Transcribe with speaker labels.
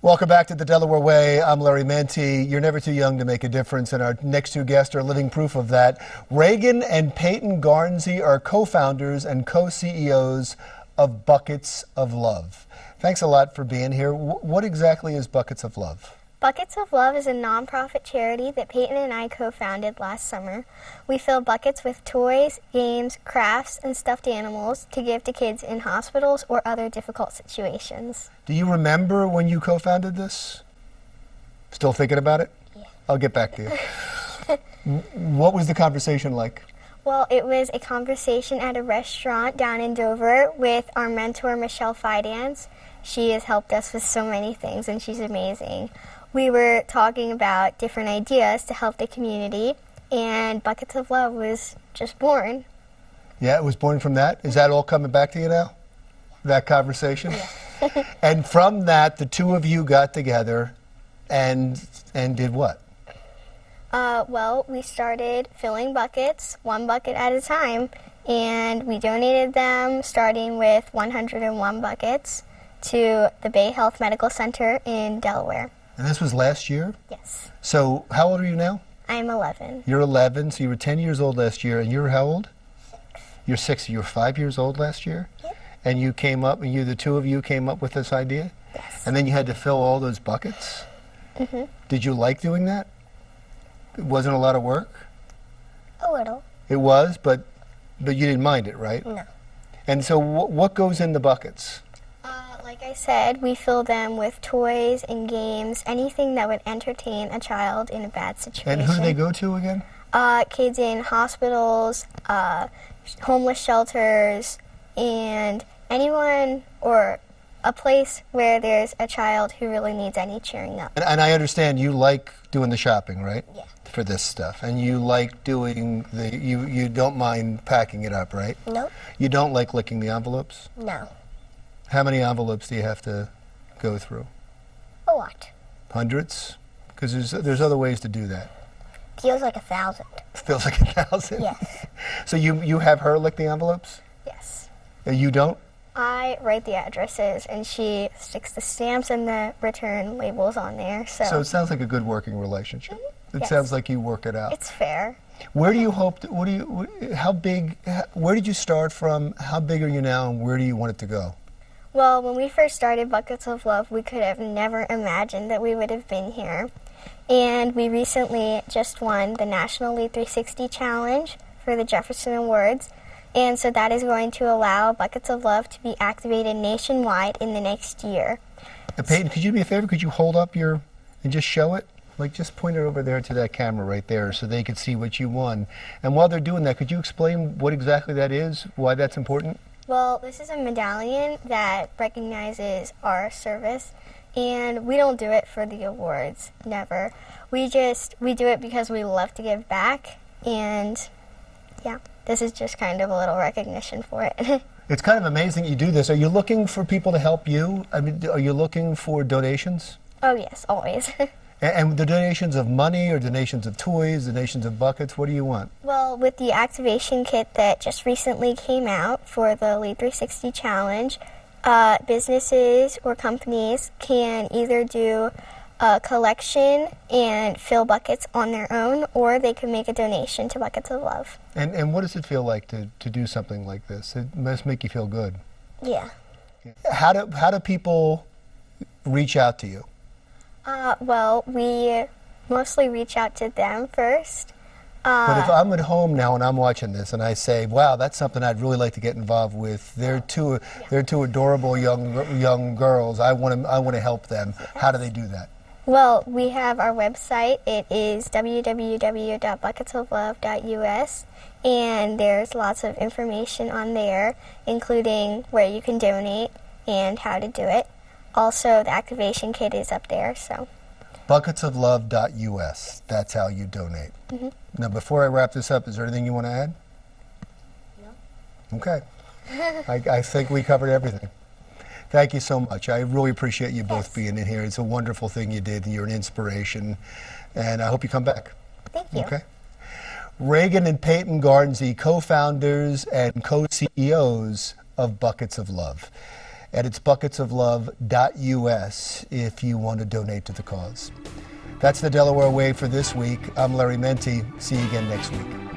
Speaker 1: Welcome back to the Delaware Way. I'm Larry Mantee. You're never too young to make a difference, and our next two guests are living proof of that. Regan and Payton Garnsey are co-founders and co-CEOs of Buckets of Love. Thanks a lot for being here. What exactly is Buckets of Love?
Speaker 2: Buckets of Love is a nonprofit charity that Payton and I co-founded last summer. We fill buckets with toys, games, crafts, and stuffed animals to give to kids in hospitals or other difficult situations.
Speaker 1: Do you remember when you co-founded this? Still thinking about it?
Speaker 2: Yeah.
Speaker 1: I'll get back to you. What was the conversation like?
Speaker 2: Well, it was a conversation at a restaurant down in Dover with our mentor, Michelle Fidance. She has helped us with so many things, and she's amazing. We were talking about different ideas to help the community, and Buckets of Love was just born.
Speaker 1: Yeah, it was born from that? Is that all coming back to you now? That conversation?
Speaker 2: Yeah.
Speaker 1: And from that, the two of you got together and did what?
Speaker 2: Well, we started filling buckets, one bucket at a time, and we donated them starting with 101 buckets to the Bay Health Medical Center in Delaware.
Speaker 1: And this was last year?
Speaker 2: Yes.
Speaker 1: So how old are you now?
Speaker 2: I'm 11.
Speaker 1: You're 11, so you were 10 years old last year, and you're how old?
Speaker 2: 6.
Speaker 1: You're 6. You were 5 years old last year?
Speaker 2: Yep.
Speaker 1: And you came up, and the two of you came up with this idea?
Speaker 2: Yes.
Speaker 1: And then you had to fill all those buckets?
Speaker 2: Mm-hmm.
Speaker 1: Did you like doing that? It wasn't a lot of work?
Speaker 2: A little.
Speaker 1: It was, but you didn't mind it, right?
Speaker 2: No.
Speaker 1: And so what goes in the buckets?
Speaker 2: Like I said, we fill them with toys and games, anything that would entertain a child in a bad situation.
Speaker 1: And who do they go to again?
Speaker 2: Kids in hospitals, homeless shelters, and anyone or a place where there's a child who really needs any cheering up.
Speaker 1: And I understand you like doing the shopping, right?
Speaker 2: Yeah.
Speaker 1: For this stuff. And you like doing you don't mind packing it up, right?
Speaker 2: Nope.
Speaker 1: You don't like licking the envelopes?
Speaker 2: No.
Speaker 1: How many envelopes do you have to go through?
Speaker 2: A lot.
Speaker 1: Hundreds? Because there's other ways to do that.
Speaker 2: Feels like 1,000.
Speaker 1: Feels like 1,000?
Speaker 2: Yes.
Speaker 1: So you have her lick the envelopes?
Speaker 2: Yes.
Speaker 1: And you don't?
Speaker 2: I write the addresses, and she sticks the stamps and the return labels on there. So
Speaker 1: it sounds like a good working relationship. It
Speaker 2: Yes.
Speaker 1: sounds like you work it out.
Speaker 2: It's fair.
Speaker 1: Where do you hope? How big? Where did you start from? How big are you now, and where do you want it to go?
Speaker 2: Well, when we first started Buckets of Love, we could have never imagined that we would have been here. And we recently just won the National Lead 360 Challenge for the Jefferson Awards. And so that is going to allow Buckets of Love to be activated nationwide in the next year.
Speaker 1: Peyton, could you do me a favor? Could you hold up and just show it? Like, just point it over there to that camera right there so they could see what you won. And while they're doing that, could you explain what exactly that is, why that's important?
Speaker 2: Well, this is a medallion that recognizes our service, and we don't do it for the awards, never. We do it because we love to give back, and yeah, this is just kind of a little recognition for it.
Speaker 1: It's kind of amazing you do this. Are you looking for people to help you? I mean, are you looking for donations?
Speaker 2: Oh yes, always.
Speaker 1: And the donations of money or donations of toys, donations of buckets, what do you want?
Speaker 2: Well, with the activation kit that just recently came out for the Lead 360 Challenge, businesses or companies can either do a collection and fill buckets on their own, or they can make a donation to Buckets of Love.
Speaker 1: And what does it feel like to do something like this? It must make you feel good.
Speaker 2: Yeah.
Speaker 1: How do people reach out to you?
Speaker 2: Well, we mostly reach out to them first.
Speaker 1: But if I'm at home now and I'm watching this and I say, wow, that's something I'd really like to get involved with. They're two adorable young girls. I want to help them. Yes. How do they do that?
Speaker 2: Well, we have our website. It is www.bucketsoflove.us, and there's lots of information on there, including where you can donate and how to do it. Also, the activation kit is up there, so.
Speaker 1: Bucketsoflove.us, that's how you donate.
Speaker 2: Mm-hmm.
Speaker 1: Now, before I wrap this up, is there anything you want to add?
Speaker 2: No.
Speaker 1: Okay. I think we covered everything. Thank you so much. I really appreciate you both being in here. It's a wonderful thing you did, and you're an inspiration. And I hope you come back.
Speaker 2: Thank you.
Speaker 1: Okay. Regan and Payton Garnsey, co-founders and co-CEOs of Buckets of Love. and it's bucketsoflove.us if you want to donate to the cause. That's the Delaware Way for this week. I'm Larry Menti. See you again next week.